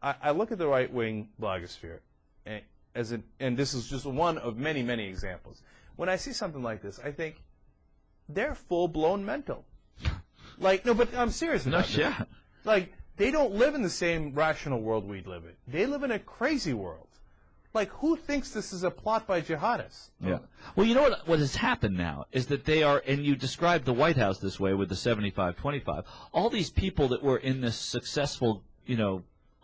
I look at the right-wing blogosphere, and this is just one of many, many examples. When I see something like this, I think they're full-blown mental. Like, no, but I'm serious about this. Yeah. Like, they don't live in the same rational world we live in. They live in a crazy world. Like, who thinks this is a plot by jihadists? Yeah. Well, you know what has happened now is that they are, and you described the White House this way with the 75-25. All these people that were in this successful,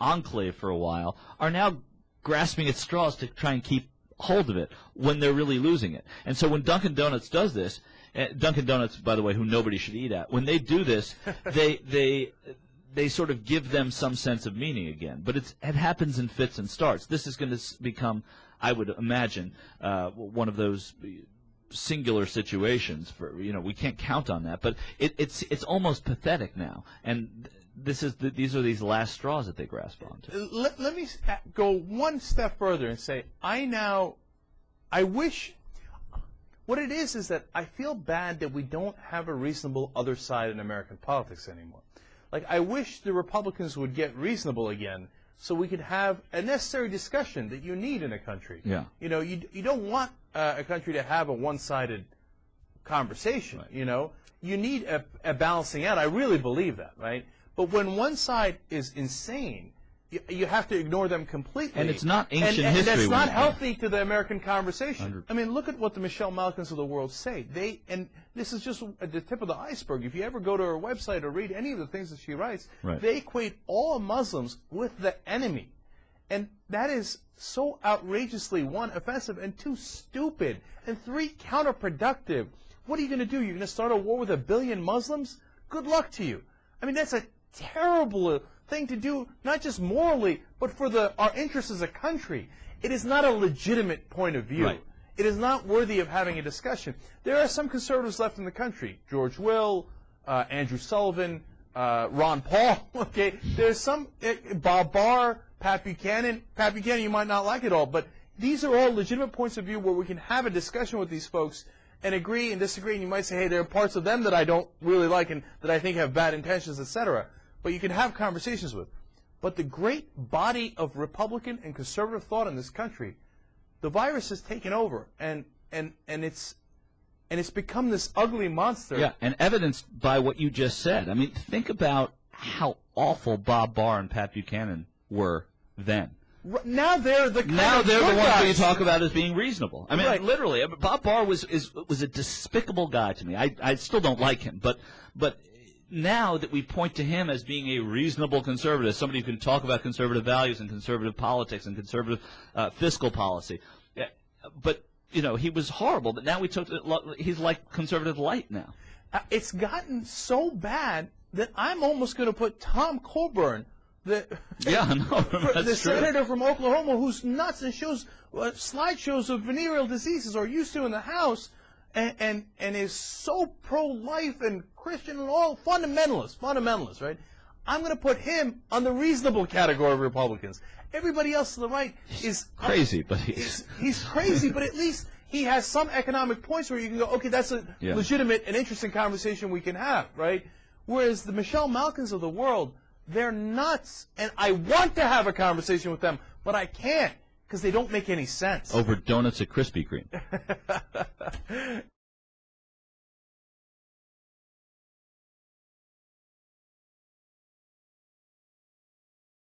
enclave for a while are now grasping at straws to try and keep hold of it when they're really losing it. And so when Dunkin' Donuts does this, Dunkin' Donuts, by the way, who nobody should eat at, when they do this, they sort of give them some sense of meaning again. But it happens in fits and starts. This is going to become, I would imagine, one of those singular situations. We can't count on that. But it's almost pathetic now. And these are these last straws that they grasp onto. Let me go one step further and say, I wish. What it is that I feel bad that we don't have a reasonable other side in American politics anymore. Like, I wish the Republicans would get reasonable again so we could have a necessary discussion that you need in a country. Yeah. You don't want a country to have a one-sided conversation, right. You need a balancing out. I really believe that, right? But when one side is insane, you have to ignore them completely. And it's not ancient and history. that's not healthy to the American conversation. 100%. I mean, look at what the Michelle Malkins of the world say. And this is just at the tip of the iceberg. If you ever go to her website or read any of the things that she writes, right. They equate all Muslims with the enemy. And that is so outrageously, one, offensive, and two, stupid, and three, counterproductive. What are you going to do? You're going to start a war with 1 billion Muslims? Good luck to you. I mean, that's a terrible thing to do, not just morally, but for our interests as a country. It is not a legitimate point of view. Right. It is not worthy of having a discussion. There are some conservatives left in the country. George Will, Andrew Sullivan, Ron Paul. Okay, there's some Bob Barr, Pat Buchanan. Pat Buchanan, you might not like it all, but these are all legitimate points of view where we can have a discussion with these folks and agree and disagree. And you might say, hey, there are parts of them that I don't really like and that I think have bad intentions, etc. But you can have conversations with. But the great body of Republican and conservative thought in this country, the virus has taken over, and it's become this ugly monster. Yeah, and evidenced by what you just said. I mean, think about how awful Bob Barr and Pat Buchanan were then. Now they're the ones that you talk about as being reasonable. I mean, right. Literally, Bob Barr was a despicable guy to me. I still don't like him, but now that we point to him as being a reasonable conservative, somebody who can talk about conservative values and conservative politics and conservative fiscal policy, but he was horrible. But now he's like conservative light now. It's gotten so bad that I'm almost going to put Tom Coburn, the senator from Oklahoma, who's nuts and shows slideshows of venereal diseases are used to in the House, and is so pro-life and Christian and all fundamentalist, right? I'm going to put him on the reasonable category of Republicans. Everybody else to the right is crazy, but he's crazy, but at least he has some economic points where you can go, okay, that's a legitimate and interesting conversation we can have, right? Whereas the Michelle Malkins of the world, they're nuts, and I want to have a conversation with them, but I can't because they don't make any sense. Over donuts at Krispy Kreme.